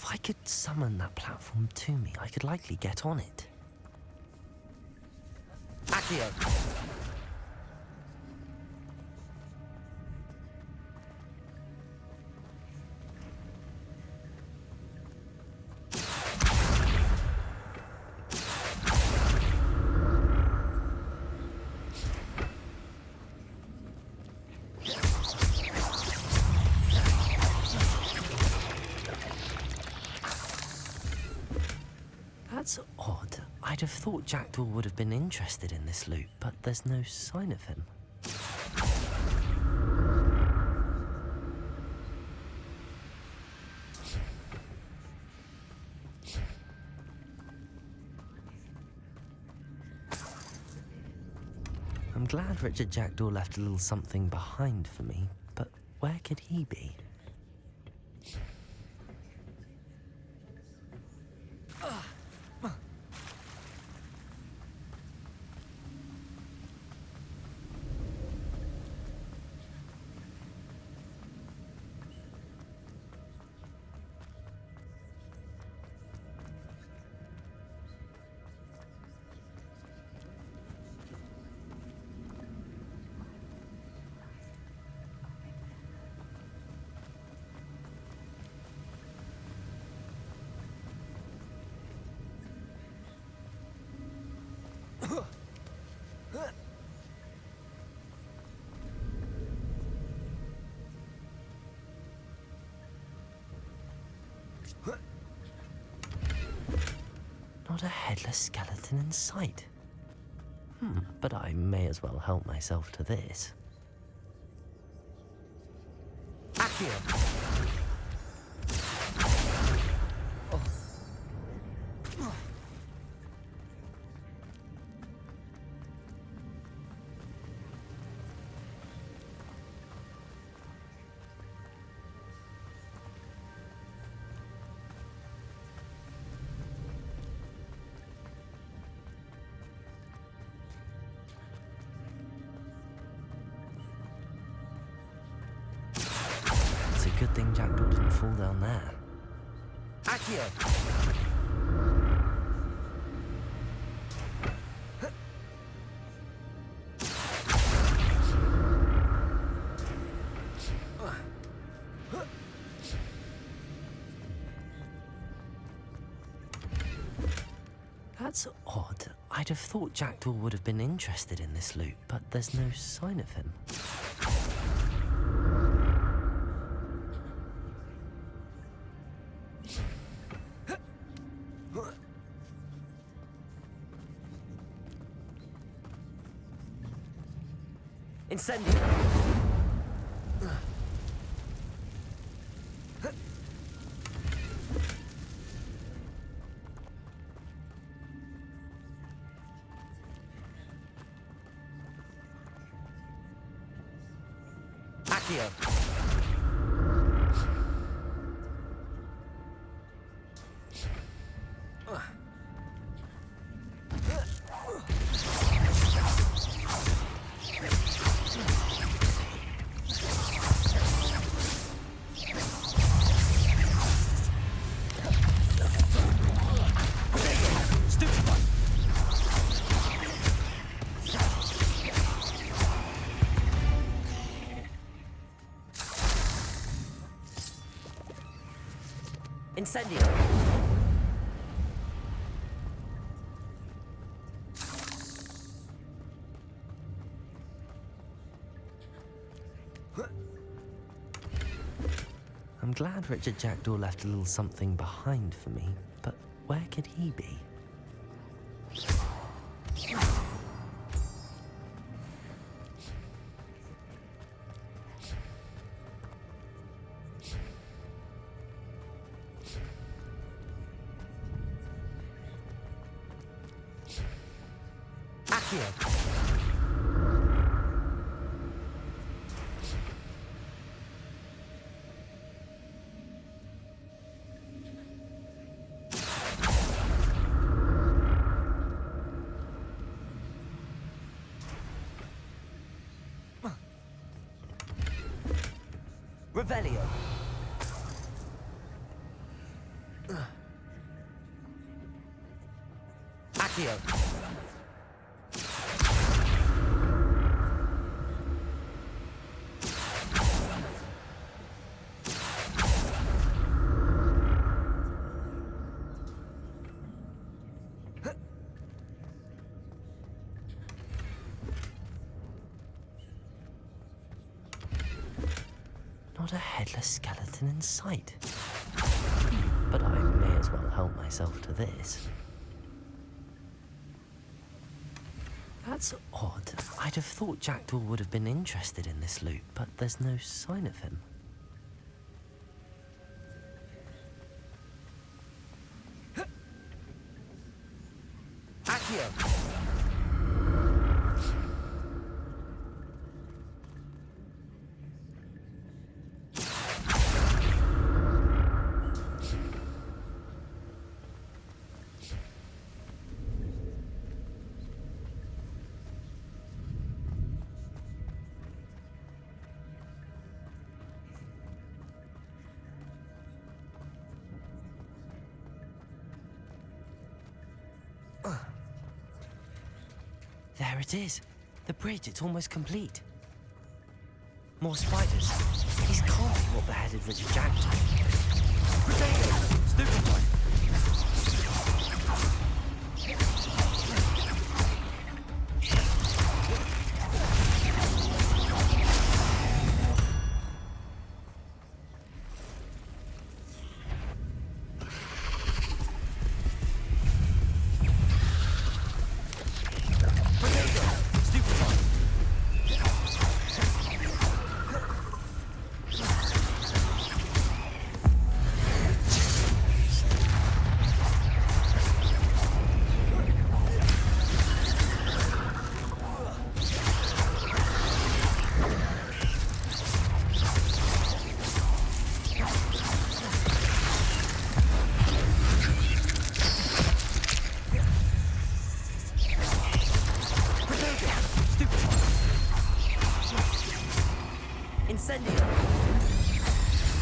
If I could summon that platform to me, I could likely get on it. Accio! That's odd. I'd have thought Jackdaw would have been interested in this loot, but there's no sign of him. I'm glad Richard Jackdaw left a little something behind for me, but where could he be? Not a headless skeleton in sight. But I may as well help myself to this. Accio! Good thing Jackdaw didn't fall down there. Accio! That's odd. I'd have thought Jackdaw would have been interested in this loot, but there's no sign of him. Incendio! Accio! Incendio! I'm glad Richard Jackdaw left a little something behind for me, but where could he be? Accio! Revelio. Accio. Not a headless skeleton in sight. But I may as well help myself to this. That's odd. I'd have thought Jackdaw would have been interested in this loot, but there's no sign of him. Accio! There it is. The bridge, it's almost complete. More spiders. These can't be what beheaded Richard Jackdaw. Potato! Stupefy!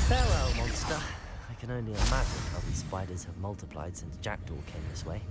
Farewell, monster. I can only imagine how these spiders have multiplied since Jackdaw came this way.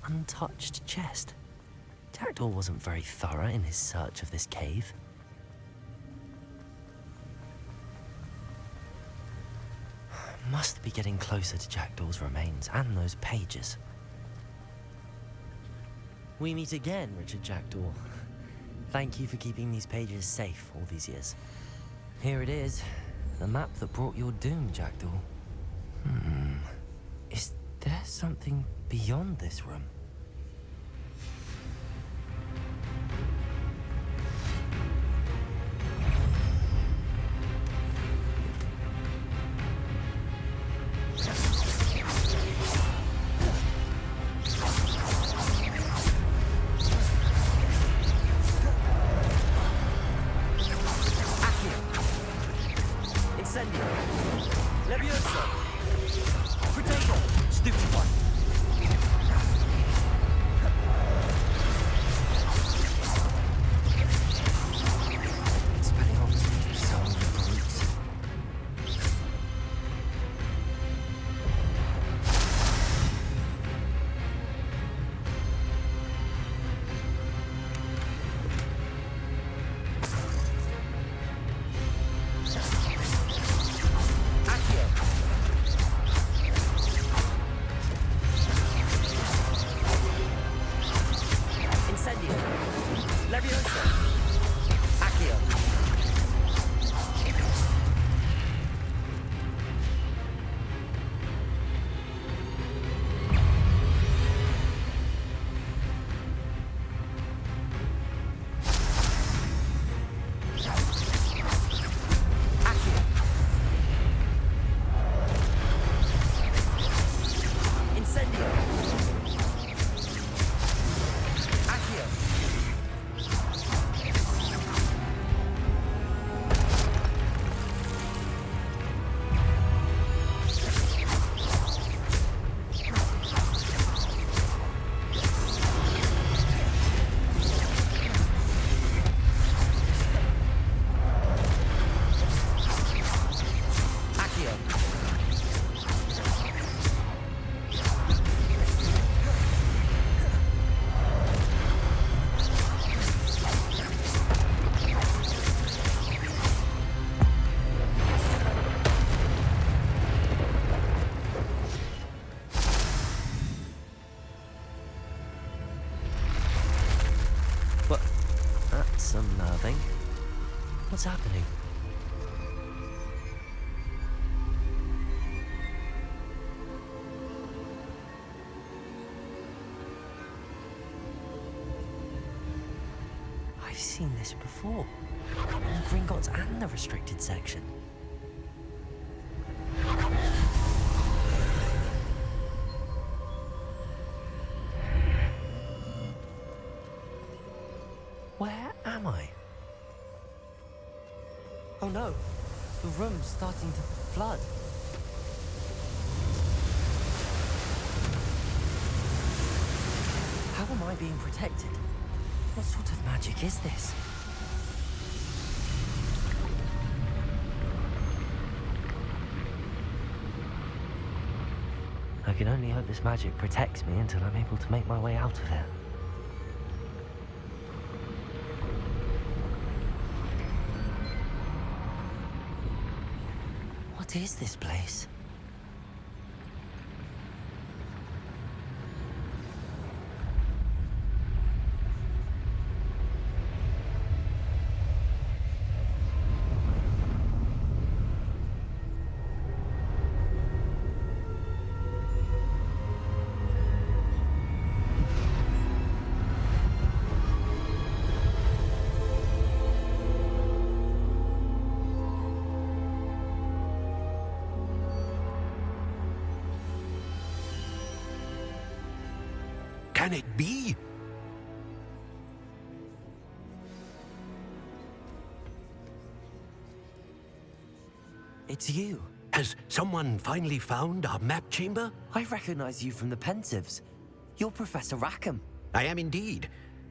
Untouched chest. Jackdaw wasn't very thorough in his search of this cave. Must be getting closer to Jackdaw's remains and those pages. We meet again, Richard Jackdaw. Thank you for keeping these pages safe all these years. Here it is, the map that brought your doom, Jackdaw. Is there something beyond this room? Levioso! Potato! Stupefy! That's unnerving. What's happening? I've seen this before. In Gringotts and the restricted section. Where am I? Oh no, the room's starting to flood. How am I being protected? What sort of magic is this? I can only hope this magic protects me until I'm able to make my way out of here. What is this place? Can it be? It's you. Has someone finally found our map chamber? I recognize you from the Pensives. You're Professor Rackham. I am indeed.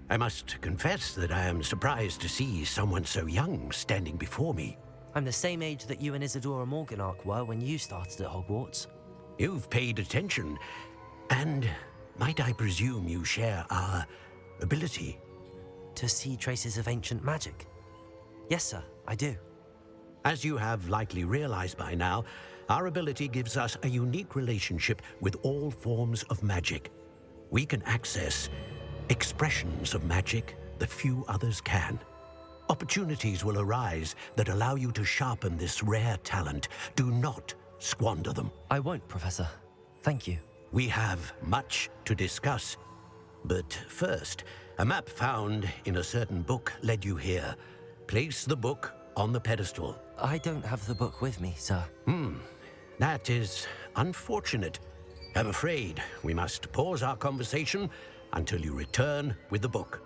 I must confess that I am surprised to see someone so young standing before me. I'm the same age that you and Isadora Morganach were when you started at Hogwarts. You've paid attention, and might I presume you share our ability? To see traces of ancient magic? Yes, sir, I do. As you have likely realized by now, our ability gives us a unique relationship with all forms of magic. We can access expressions of magic that few others can. Opportunities will arise that allow you to sharpen this rare talent. Do not squander them. I won't, Professor. Thank you. We have much to discuss. But first, a map found in a certain book led you here. Place the book on the pedestal. I don't have the book with me, sir. That is unfortunate. I'm afraid we must pause our conversation until you return with the book.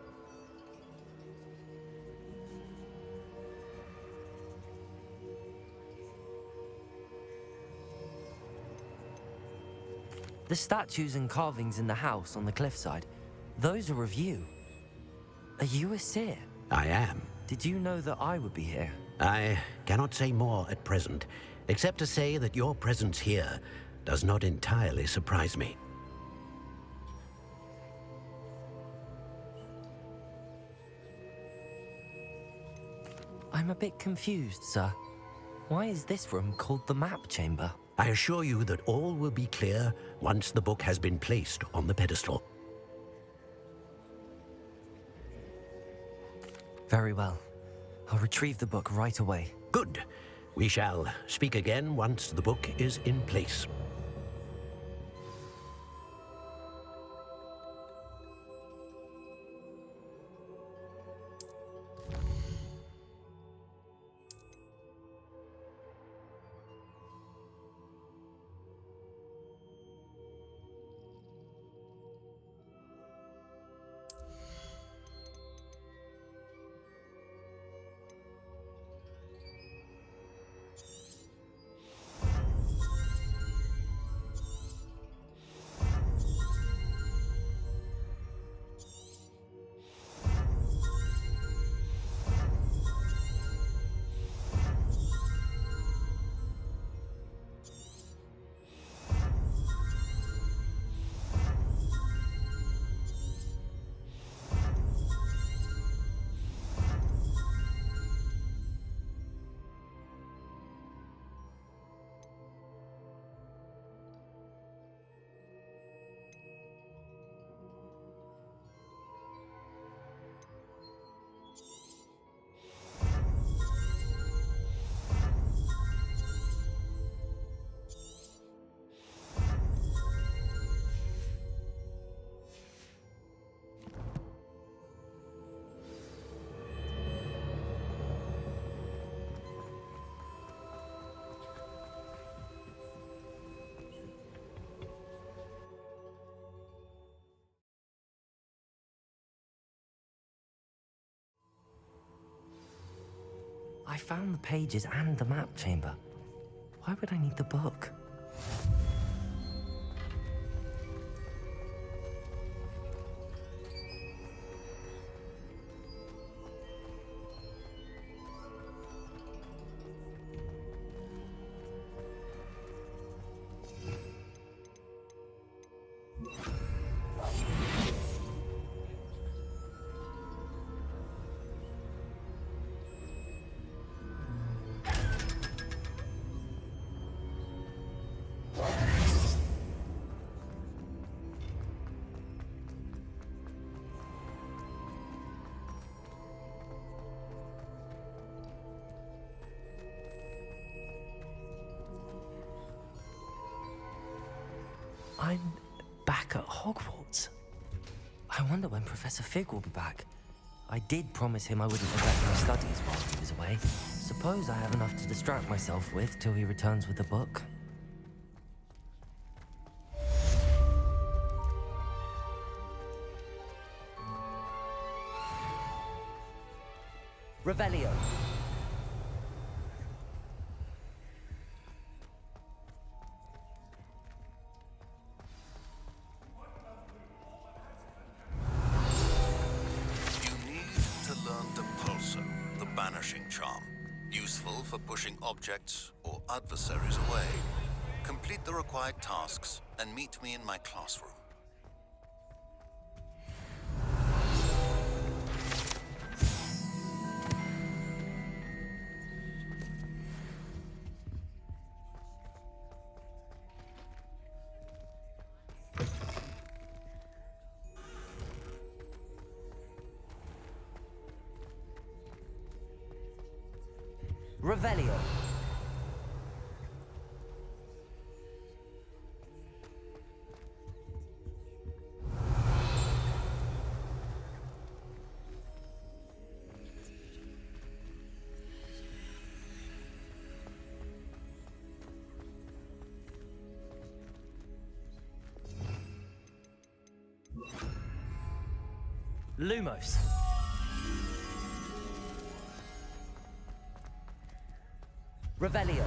The statues and carvings in the house on the cliffside, those are of you. Are you a seer? I am. Did you know that I would be here? I cannot say more at present, except to say that your presence here does not entirely surprise me. I'm a bit confused, sir. Why is this room called the map chamber? I assure you that all will be clear once the book has been placed on the pedestal. Very well. I'll retrieve the book right away. Good. We shall speak again once the book is in place. I found the pages and the map chamber. Why would I need the book? I'm back at Hogwarts. I wonder when Professor Fig will be back. I did promise him I wouldn't neglect my studies while he was away. Suppose I have enough to distract myself with till he returns with the book. Revelio. Charm, useful for pushing objects or adversaries away. Complete the required tasks and meet me in my classroom. Revelio. Lumos. Revelio.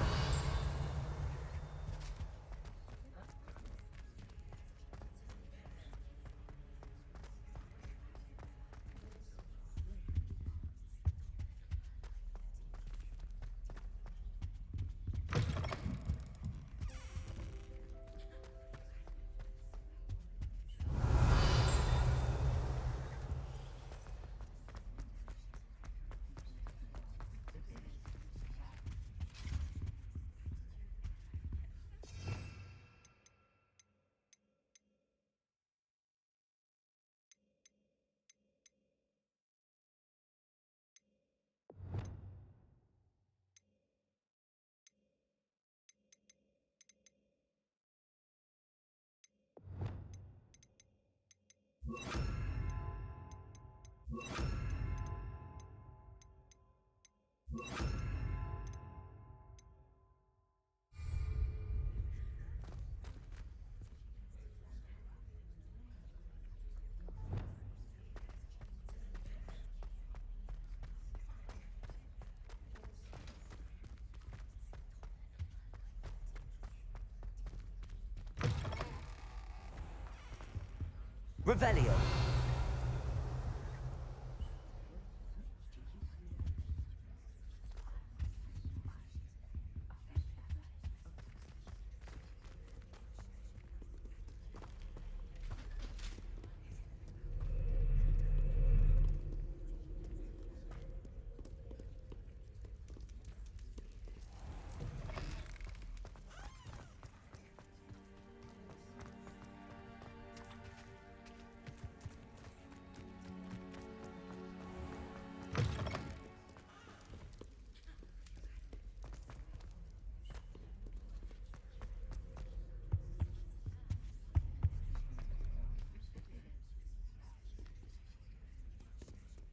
Revelio.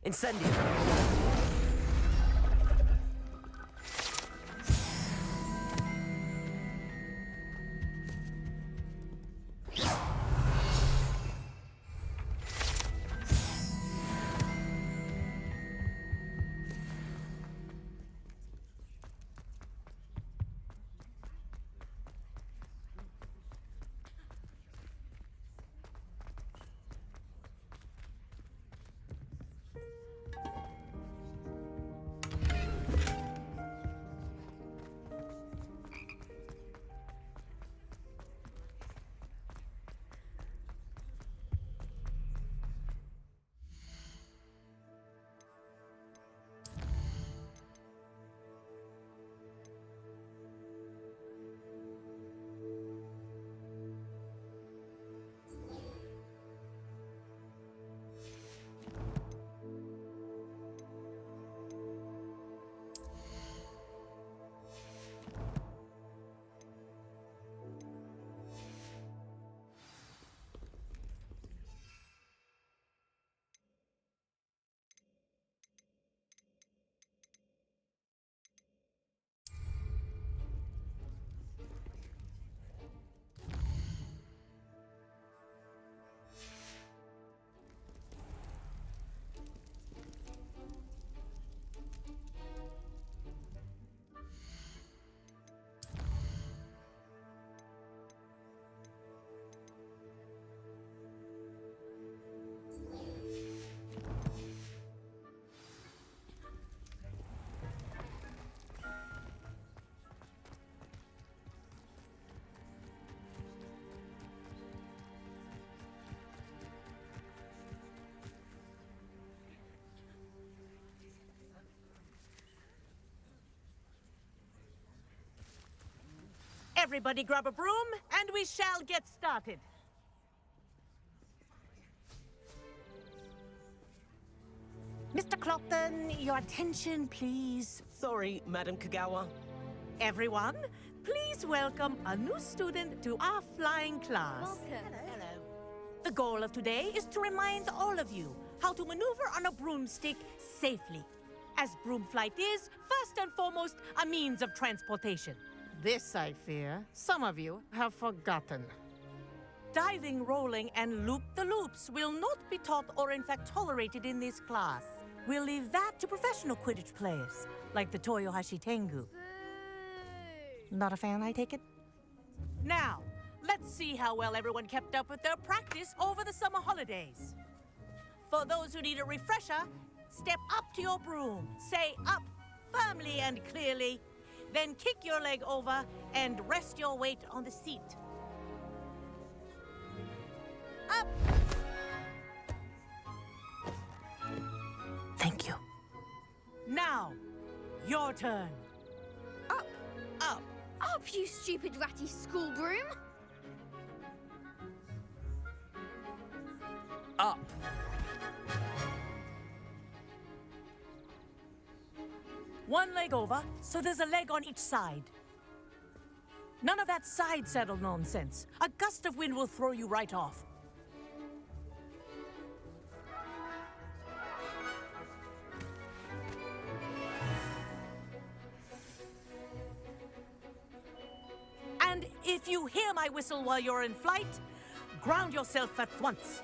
Incendio. Everybody grab a broom, and we shall get started. Mr. Clopton, your attention, please. Sorry, Madam Kagawa. Everyone, please welcome a new student to our flying class. Welcome. Hello. The goal of today is to remind all of you how to maneuver on a broomstick safely, as broom flight is, first and foremost, a means of transportation. This, I fear, some of you have forgotten. Diving, rolling, and loop-the-loops will not be taught or in fact tolerated in this class. We'll leave that to professional Quidditch players, like the Toyohashi Tengu. Not a fan, I take it? Now, let's see how well everyone kept up with their practice over the summer holidays. For those who need a refresher, step up to your broom, say up firmly and clearly, then kick your leg over and rest your weight on the seat. Up! Thank you. Now, your turn. Up, Up. up, you stupid ratty school broom. Up. One leg over, so there's a leg on each side. None of that side saddle nonsense. A gust of wind will throw you right off. And if you hear my whistle while you're in flight, ground yourself at once.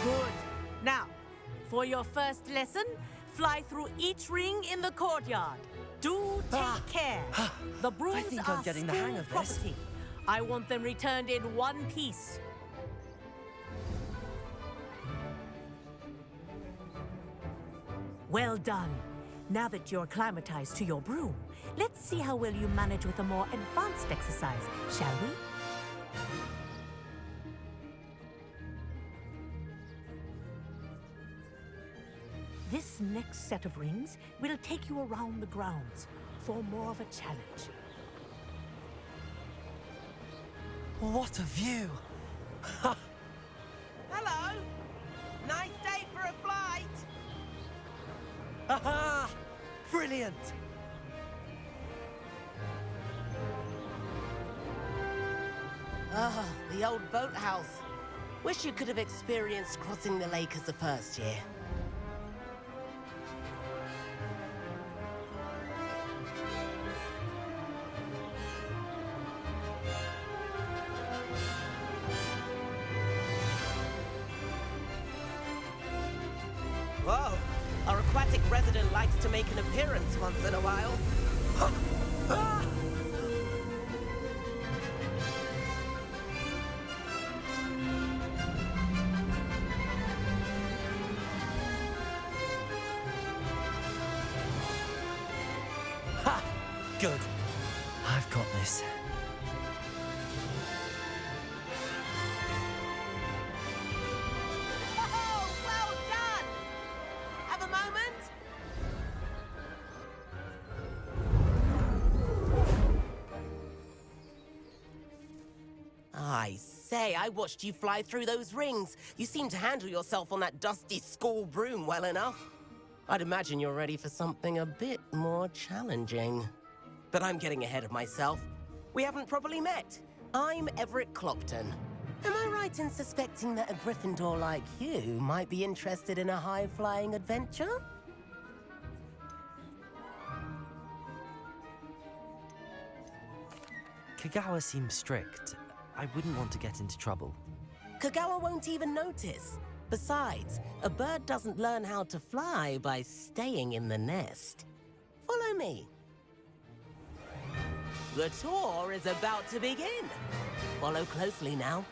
Good. Now, for your first lesson, fly through each ring in the courtyard. Do take care. The brooms think are I'm getting the school hang of this. property. I want them returned in one piece. Well done. Now that you're acclimatized to your broom, let's see how well you manage with a more advanced exercise, shall we? This next set of rings will take you around the grounds for more of a challenge. What a view! Hello. Nice day for a flight. Aha! Brilliant! Ah, the old boathouse. Wish you could have experienced crossing the lake as a first year. Whoa, our aquatic resident likes to make an appearance once in a while. Ha! Good. I've got this. Oh, well done! Have a moment? I say, I watched you fly through those rings. You seem to handle yourself on that dusty school broom well enough. I'd imagine you're ready for something a bit more challenging. But I'm getting ahead of myself. We haven't properly met. I'm Everett Clopton. Am I right in suspecting that a Gryffindor like you might be interested in a high-flying adventure? Kagawa seems strict. I wouldn't want to get into trouble. Kagawa won't even notice. Besides, a bird doesn't learn how to fly by staying in the nest. Follow me. The tour is about to begin. Follow closely now.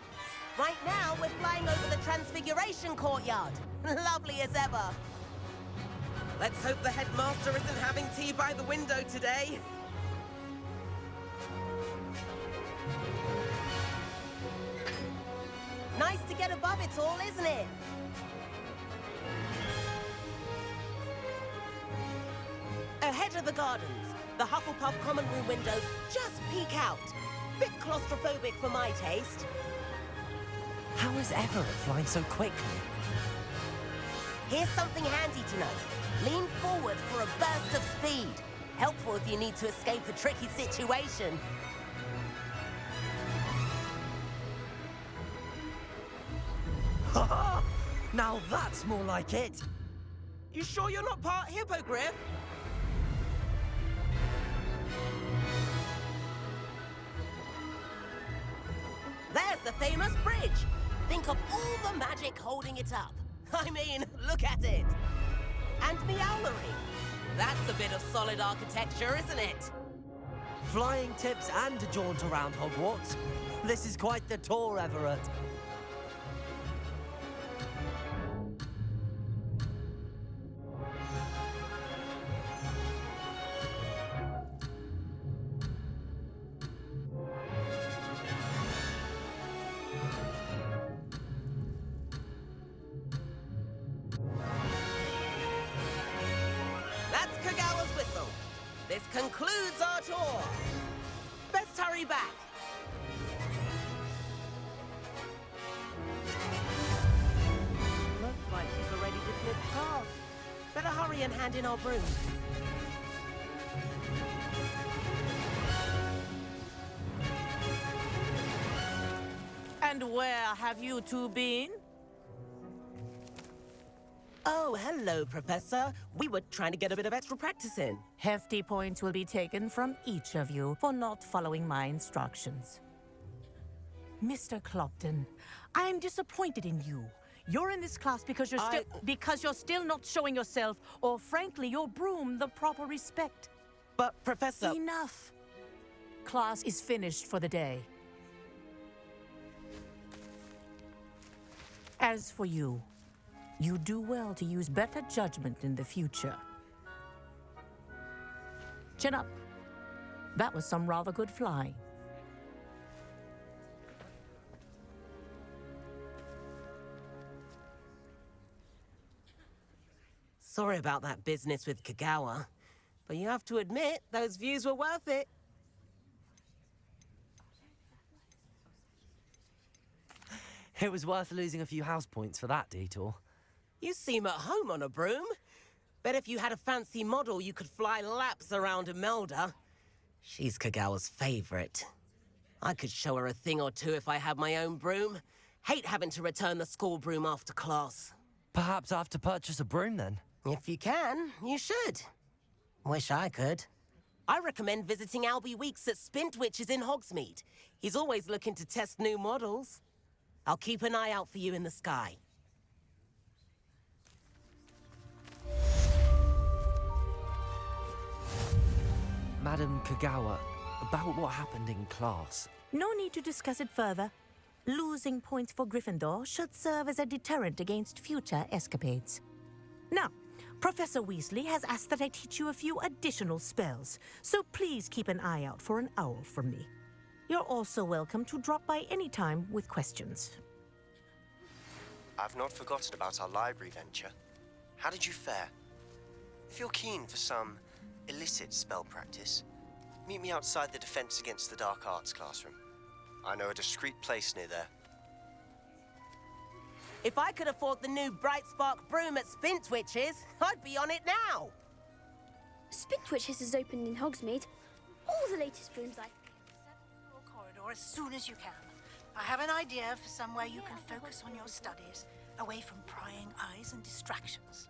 Right now, we're flying over the Transfiguration Courtyard. Lovely as ever. Let's hope the headmaster isn't having tea by the window today. Nice to get above it all, isn't it? Ahead of the gardens, the Hufflepuff common room windows just peek out. Bit claustrophobic for my taste. How is Everett flying so quickly? Here's something handy to know. Lean forward for a burst of speed. Helpful if you need to escape a tricky situation. Ha! Now that's more like it. You sure you're not part hippogriff? There's the famous bridge. Think of all the magic holding it up. I mean, look at it. And Meowlery. That's a bit of solid architecture, isn't it? Flying tips and a jaunt around Hogwarts. This is quite the tour, Everett. That's Kagawa's whistle. This concludes our tour. Best hurry back. Looks like she's already dismissed class. Better hurry and hand in our broom. And where have you two been? Oh, hello, Professor. We were trying to get a bit of extra practice in. Hefty points will be taken from each of you for not following my instructions. Mr. Clopton, I'm disappointed in you. You're in this class because you're still not showing yourself, or frankly, your broom, the proper respect. But, Professor... Enough. Class is finished for the day. As for you, you do well to use better judgment in the future. Chin up. That was some rather good flying. Sorry about that business with Kagawa, but you have to admit, those views were worth it. It was worth losing a few house points for that detour. You seem at home on a broom. Bet if you had a fancy model, you could fly laps around Imelda. She's Kagawa's favorite. I could show her a thing or two if I had my own broom. Hate having to return the school broom after class. Perhaps I have to purchase a broom then. If you can, you should. Wish I could. I recommend visiting Albie Weeks at Spintwitches in Hogsmeade. He's always looking to test new models. I'll keep an eye out for you in the sky. Madam Kagawa, about what happened in class. No need to discuss it further. Losing points for Gryffindor should serve as a deterrent against future escapades. Now, Professor Weasley has asked that I teach you a few additional spells, so please keep an eye out for an owl from me. You're also welcome to drop by any time with questions. I've not forgotten about our library venture. How did you fare? If you're keen for some illicit spell practice, meet me outside the Defense Against the Dark Arts classroom. I know a discreet place near there. If I could afford the new Bright Spark broom at Spintwitches, I'd be on it now. Spintwitches is opened in Hogsmeade. All the latest brooms I... Floor corridor as soon as you can. I have an idea for somewhere you can focus on your studies, away from prying eyes and distractions.